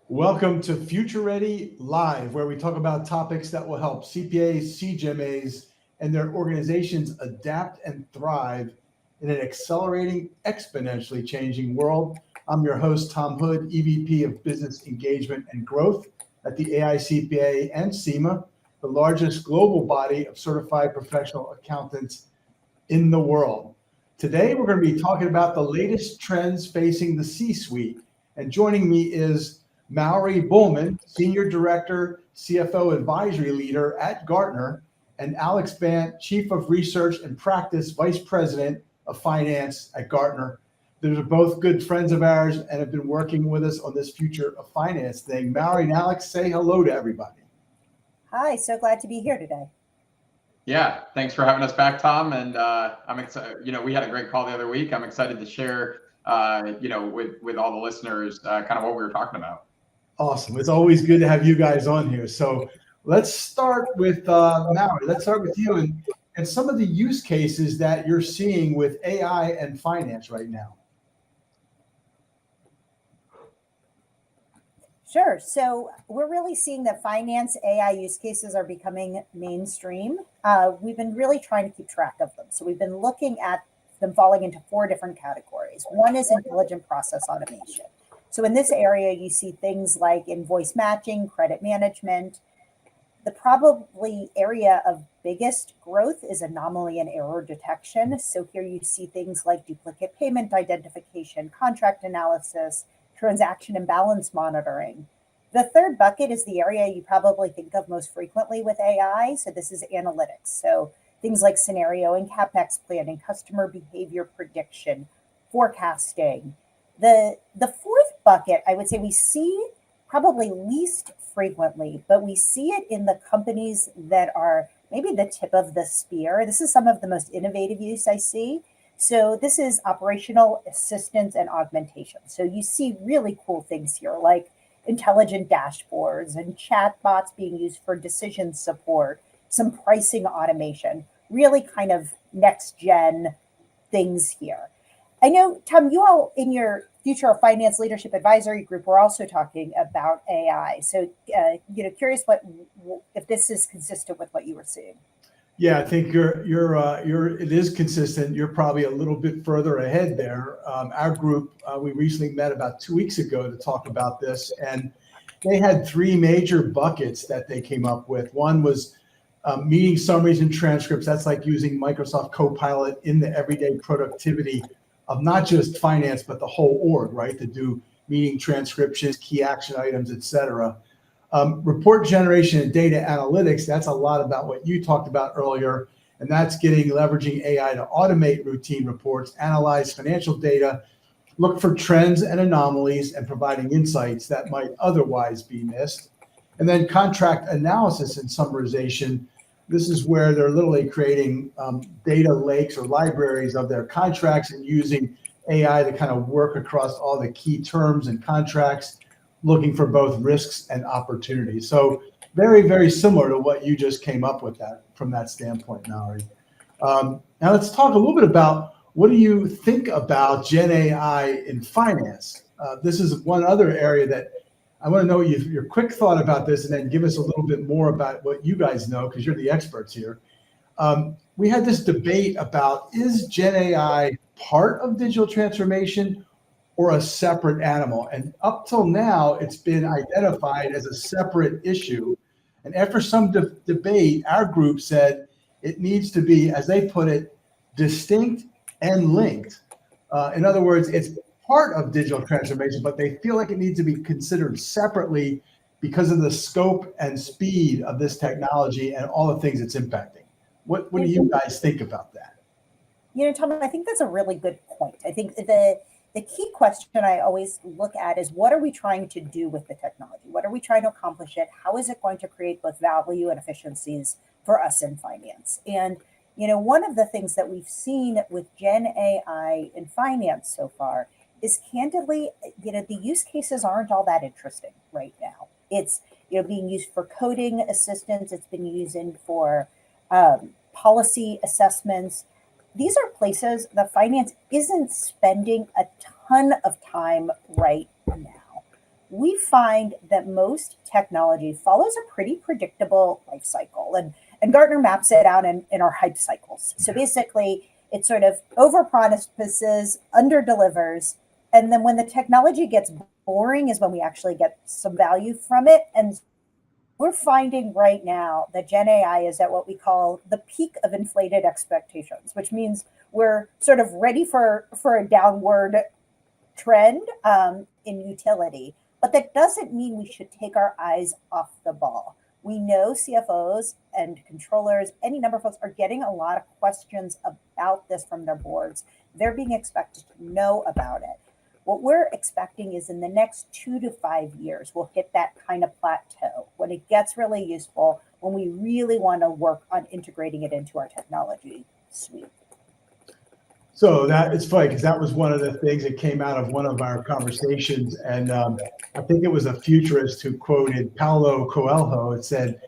Welcome to Future Ready Live, where we talk about topics that will help CPAs, CGMAs, and their organizations adapt and thrive in an accelerating, exponentially changing world. I'm your host, Tom Hood, EVP of Business Engagement and Growth at the AICPA and CIMA, the largest global body of certified professional accountants in the world. Today, we're going to be talking about the latest trends facing the C-suite. And joining me is Mallory Bulman, Senior Director, CFO Advisory Leader at Gartner, and Alex Bant, Chief of Research and Practice Vice President of Finance at Gartner. Those are both good friends of ours and have been working with us on this Future of Finance thing. Mallory and Alex, say hello to everybody. Hi, so glad to be here today. Yeah, thanks for having us back, Tom. And I'm excited. We had a great call the other week. I'm excited to share, with all the listeners, kind of what we were talking about. Awesome. It's always good to have you guys on here. So let's start with Mallory. Let's start with you and some of the use cases that you're seeing with AI and finance right now. Sure. So we're really seeing that finance AI use cases are becoming mainstream. We've been really trying to keep track of them. So we've been looking at them falling into 4 different categories. One is intelligent process automation. So in this area, you see things like invoice matching, credit management. The probably area of biggest growth is anomaly and error detection. So here you see things like duplicate payment identification, contract analysis, transaction and balance monitoring. The third bucket is the area you probably think of most frequently with AI. So this is analytics. So things like scenario and CapEx planning, customer behavior prediction, forecasting. The fourth bucket, I would say we see probably least frequently, but we see it in the companies that are maybe the tip of the spear. This is some of the most innovative use I see. So this is operational assistance and augmentation. So you see really cool things here, like intelligent dashboards and chatbots being used for decision support, some pricing automation, really kind of next gen things here. I know, Tom, you all in your Future of Finance Leadership Advisory Group were also talking about AI. So, curious if this is consistent with what you were seeing. Yeah, I think it is consistent. You're probably a little bit further ahead there. Our group, we recently met about 2 weeks ago to talk about this, and they had 3 major buckets that they came up with. One was meeting summaries and transcripts. That's like using Microsoft Copilot in the everyday productivity of not just finance, but the whole org, right? To do meeting transcriptions, key action items, et cetera. Report generation and data analytics, that's a lot about what you talked about earlier, and that's leveraging AI to automate routine reports, analyze financial data, look for trends and anomalies, and providing insights that might otherwise be missed. And then contract analysis and summarization. This is where they're literally creating data lakes or libraries of their contracts and using AI to kind of work across all the key terms and contracts, looking for both risks and opportunities. So very, very similar to what you just came up with from that standpoint, Mallory. Now let's talk a little bit about what do you think about Gen AI in finance? This is one other area that I want to know your quick thought about this, and then give us a little bit more about what you guys know, because you're the experts here. We had this debate about, is Gen AI part of digital transformation or a separate animal? And up till now, it's been identified as a separate issue. And after some debate, our group said it needs to be, as they put it, distinct and linked. In other words, it's part of digital transformation, but they feel like it needs to be considered separately because of the scope and speed of this technology and all the things it's impacting. What do you guys think about that? Tom, I think that's a really good point. I think the key question I always look at is, what are we trying to do with the technology? What are we trying to accomplish it? How is it going to create both value and efficiencies for us in finance? And, one of the things that we've seen with Gen AI in finance so far is, candidly, the use cases aren't all that interesting right now. It's, being used for coding assistance. It's been used for policy assessments. These are places that finance isn't spending a ton of time right now. we find that most technology follows a pretty predictable life cycle. And Gartner maps it out in our hype cycles. So basically, it sort of over promises, under delivers. And then when the technology gets boring is when we actually get some value from it. And we're finding right now that Gen AI is at what we call the peak of inflated expectations, which means we're sort of ready for a downward trend in utility. But that doesn't mean we should take our eyes off the ball. We know CFOs and controllers, any number of folks are getting a lot of questions about this from their boards. They're being expected to know about it. What we're expecting is in the next 2 to 5 years, we'll hit that kind of plateau when it gets really useful, when we really want to work on integrating it into our technology suite. So that it's funny because that was one of the things that came out of one of our conversations. And I think it was a futurist who quoted Paulo Coelho. It said,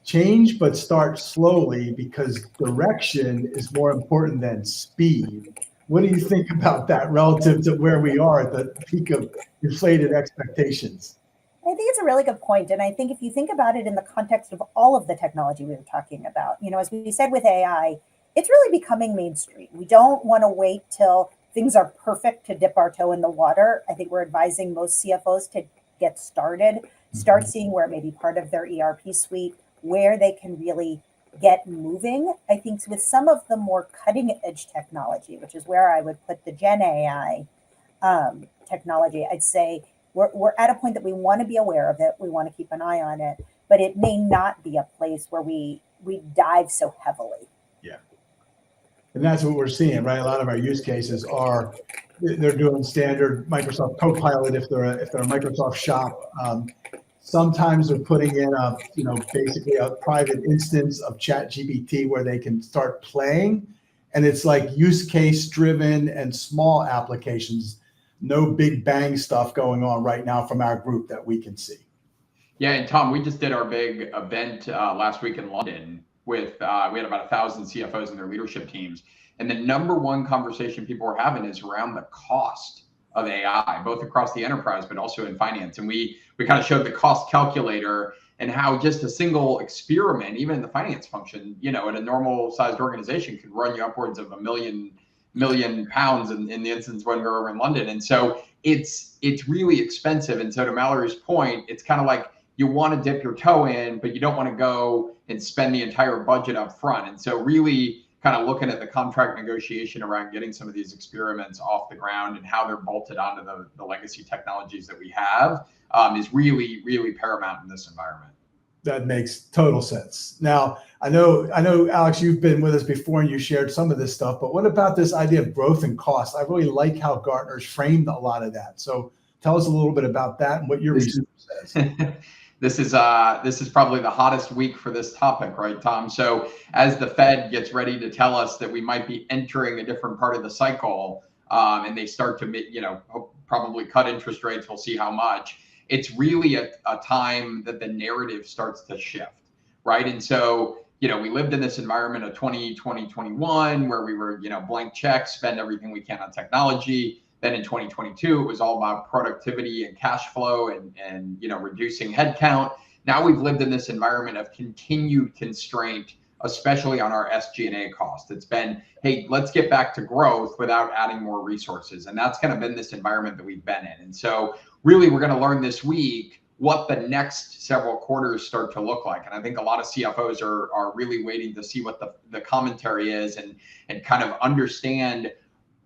change, but start slowly because direction is more important than speed. What do you think about that relative to where we are at the peak of inflated expectations? I think it's a really good point. And I think if you think about it in the context of all of the technology we were talking about, as we said with AI, it's really becoming mainstream. We don't want to wait till things are perfect to dip our toe in the water. I think we're advising most CFOs to get started, start seeing where it may be part of their ERP suite, where they can really get moving. I think with some of the more cutting edge technology, which is where I would put the Gen AI technology, I'd say we're at a point that we want to be aware of it. We want to keep an eye on it, but it may not be a place where we dive so heavily. Yeah. And that's what we're seeing, right? A lot of our use cases are, they're doing standard Microsoft Copilot if they're a Microsoft shop. Sometimes they're putting in basically a private instance of ChatGPT where they can start playing. And it's like use case driven and small applications, no big bang stuff going on right now from our group that we can see. Yeah, and Tom, we just did our big event last week in London with, we had about 1,000 CFOs and their leadership teams. And the number one conversation people were having is around the cost of AI, both across the enterprise, but also in finance. And we kind of showed the cost calculator and how just a single experiment, even in the finance function, in a normal sized organization could run you upwards of £1 million in the instance when we were over in London. And so it's really expensive. And so to Mallory's point, it's kind of like you want to dip your toe in, but you don't want to go and spend the entire budget up front. And so really kind of looking at the contract negotiation around getting some of these experiments off the ground and how they're bolted onto the legacy technologies that we have is really, really paramount in this environment. That makes total sense. Now, I know, Alex, you've been with us before and you shared some of this stuff, but what about this idea of growth and cost? I really like how Gartner's framed a lot of that. So tell us a little bit about that and what your research says. This is probably the hottest week for this topic, right, Tom? So as the Fed gets ready to tell us that we might be entering a different part of the cycle, and they start to, probably cut interest rates, we'll see how much. It's really a time that the narrative starts to shift, right? And so, we lived in this environment of 2021 where we were, blank checks, spend everything we can on technology. Then in 2022, it was all about productivity and cash flow and reducing headcount. Now we've lived in this environment of continued constraint, especially on our SG&A cost. It's been, hey, let's get back to growth without adding more resources. And that's kind of been this environment that we've been in. And so really, we're going to learn this week what the next several quarters start to look like. And I think a lot of CFOs are really waiting to see what the commentary is and kind of understand,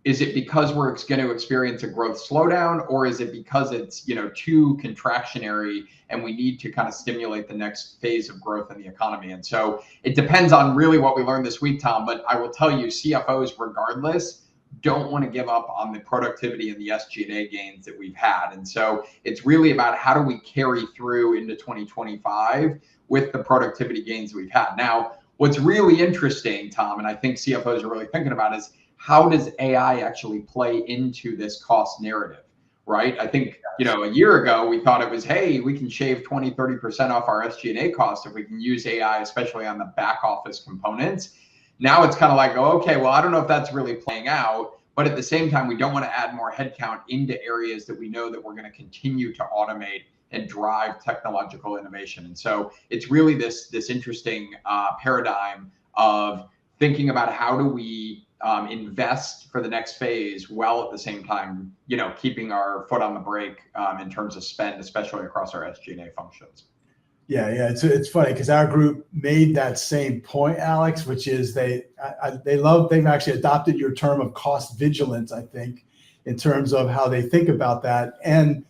is it because we're going to experience a growth slowdown, or is it because it's too contractionary and we need to kind of stimulate the next phase of growth in the economy? And so it depends on really what we learned this week, Tom. But I will tell you, CFOs, regardless, don't want to give up on the productivity and the SG&A gains that we've had. And so it's really about how do we carry through into 2025 with the productivity gains we've had. Now, what's really interesting, Tom, and I think CFOs are really thinking about is, how does AI actually play into this cost narrative, right? I think, a year ago, we thought it was, hey, we can shave 20, 30% off our SG&A cost if we can use AI, especially on the back office components. Now it's kind of like, okay, well, I don't know if that's really playing out, But at the same time, we don't want to add more headcount into areas that we know that we're going to continue to automate and drive technological innovation. And so it's really this interesting paradigm of thinking about how do we invest for the next phase while at the same time, keeping our foot on the brake in terms of spend, especially across our SG&A functions. Yeah, it's funny because our group made that same point, Alex, which is they've actually adopted your term of cost vigilance, I think, in terms of how they think about that. And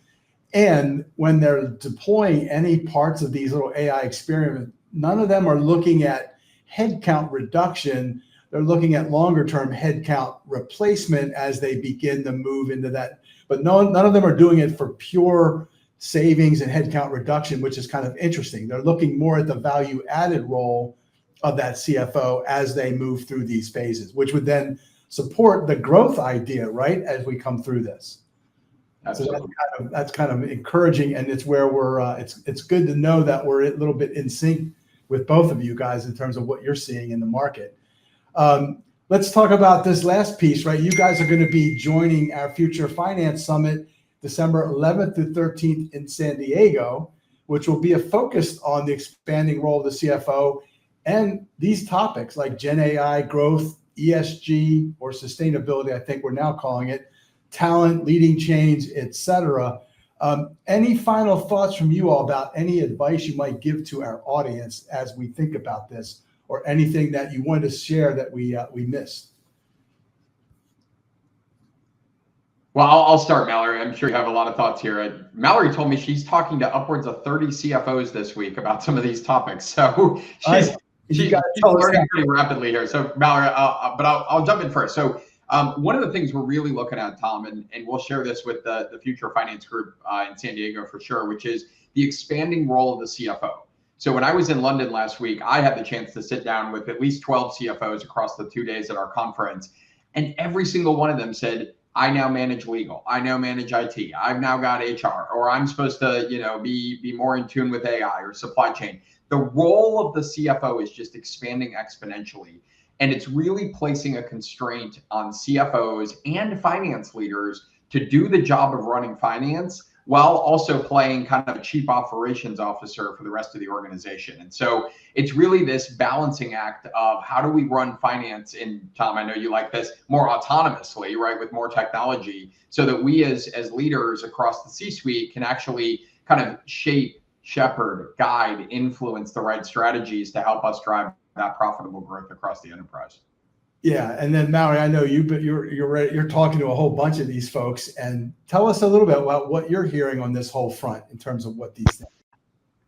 when they're deploying any parts of these little AI experiments, none of them are looking at headcount reduction. They're looking at longer term headcount replacement as they begin to move into that. But none of them are doing it for pure savings and headcount reduction, which is kind of interesting. They're looking more at the value added role of that CFO as they move through these phases, which would then support the growth idea, right, as we come through this. Absolutely. So that's kind of encouraging, and it's where we're. It's good to know that we're a little bit in sync with both of you guys in terms of what you're seeing in the market. Let's talk about this last piece, right? You guys are going to be joining our Future Finance Summit December 11th through 13th in San Diego, which will be a focus on the expanding role of the CFO and these topics like Gen AI, growth, ESG, or sustainability, I think we're now calling it, talent, leading change, etc. Any final thoughts from you all about any advice you might give to our audience as we think about this, or anything that you wanted to share that we missed? Well, I'll start, Mallory. I'm sure you have a lot of thoughts here. Mallory told me she's talking to upwards of 30 CFOs this week about some of these topics. So she's learning pretty rapidly here. So Mallory, but I'll jump in first. So one of the things we're really looking at, Tom, and we'll share this with the Future Finance Group in San Diego for sure, which is the expanding role of the CFO. So when I was in London last week, I had the chance to sit down with at least 12 CFOs across the 2 days at our conference. And every single one of them said, I now manage legal. I now manage IT. I've now got HR, or I'm supposed to, be more in tune with AI or supply chain. The role of the CFO is just expanding exponentially. And it's really placing a constraint on CFOs and finance leaders to do the job of running finance while also playing kind of a chief operations officer for the rest of the organization. And so it's really this balancing act of how do we run finance, and Tom, I know you like this, more autonomously, right, with more technology, so that we as leaders across the C-suite can actually kind of shape, shepherd, guide, influence the right strategies to help us drive that profitable growth across the enterprise. Yeah, and then Mallory, I know you, but you're talking to a whole bunch of these folks, and tell us a little bit about what you're hearing on this whole front in terms of what these things.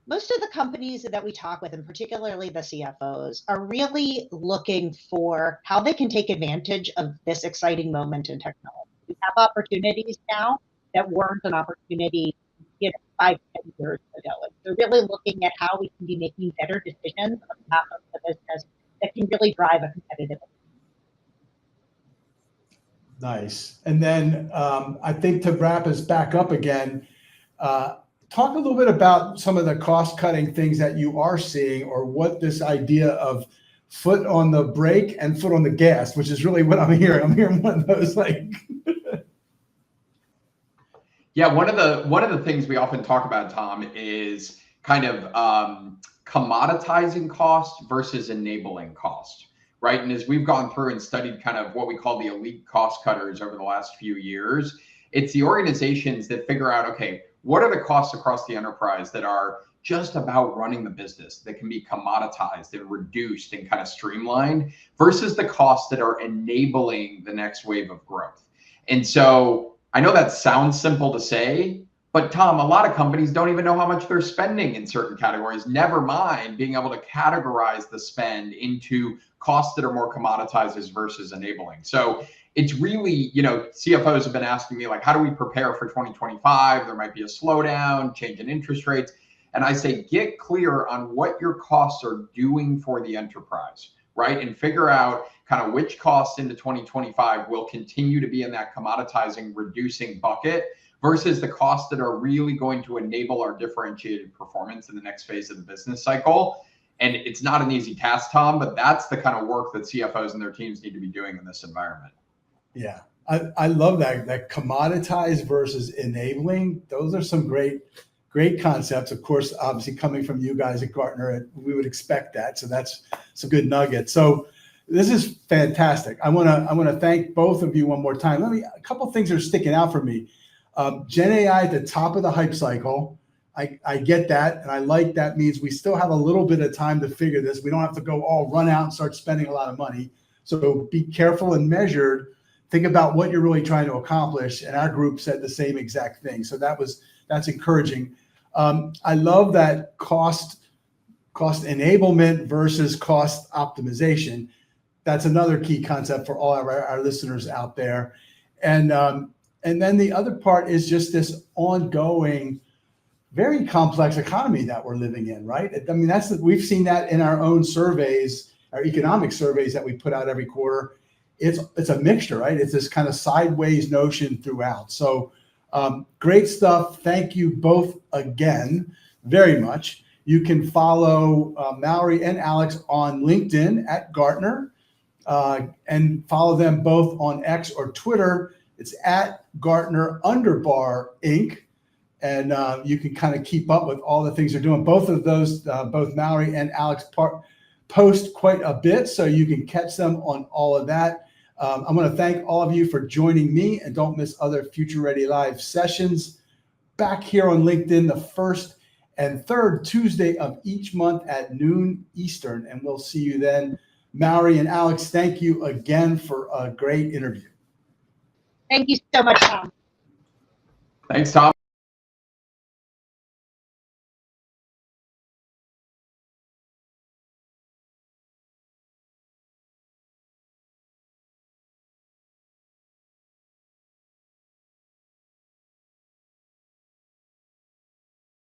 Most of the companies that we talk with, and particularly the CFOs, are really looking for how they can take advantage of this exciting moment in technology. We have opportunities now that weren't an opportunity 5-10 years ago. And they're really looking at how we can be making better decisions on behalf of the business that can really drive a competitive advantage. Nice. And then I think to wrap us back up again, talk a little bit about some of the cost-cutting things that you are seeing, or what this idea of foot on the brake and foot on the gas, which is really what I'm hearing. I'm hearing one of those like. Yeah, one of the things we often talk about, Tom, is kind of commoditizing cost versus enabling cost. Right. And as we've gone through and studied kind of what we call the elite cost cutters over the last few years, it's the organizations that figure out, okay, what are the costs across the enterprise that are just about running the business, that can be commoditized and reduced and kind of streamlined, versus the costs that are enabling the next wave of growth. And so I know that sounds simple to say, but Tom, a lot of companies don't even know how much they're spending in certain categories, never mind being able to categorize the spend into costs that are more commoditized versus enabling. So it's really, CFOs have been asking me, like, how do we prepare for 2025? There might be a slowdown, change in interest rates. And I say, get clear on what your costs are doing for the enterprise, right? And figure out kind of which costs into 2025 will continue to be in that commoditizing, reducing bucket, versus the costs that are really going to enable our differentiated performance in the next phase of the business cycle. And it's not an easy task, Tom, but that's the kind of work that CFOs and their teams need to be doing in this environment. Yeah, I love that commoditized versus enabling. Those are some great concepts. Of course, obviously coming from you guys at Gartner, we would expect that. So that's some good nuggets. So this is fantastic. I want to thank both of you one more time. A couple things are sticking out for me. Gen AI at the top of the hype cycle. I get that, and I like that means we still have a little bit of time to figure this. We don't have to go all run out and start spending a lot of money. So be careful and measured. Think about what you're really trying to accomplish. And our group said the same exact thing. So that's encouraging. I love that cost enablement versus cost optimization. That's another key concept for all our listeners out there. And then the other part is just this ongoing, very complex economy that we're living in, right? I mean, we've seen that in our own surveys, our economic surveys that we put out every quarter. It's a mixture, right? It's this kind of sideways notion throughout. So great stuff. Thank you both again very much. You can follow Mallory and Alex on LinkedIn at Gartner, and follow them both on X or Twitter. It's at Gartner _Inc. And you can kind of keep up with all the things they're doing. Both of those, both Mallory and Alex post quite a bit, so you can catch them on all of that. I want to thank all of you for joining me, and don't miss other Future Ready Live sessions back here on LinkedIn the first and third Tuesday of each month at noon Eastern, and we'll see you then. Mallory and Alex, thank you again for a great interview. Thank you so much, Tom. Thanks, Tom.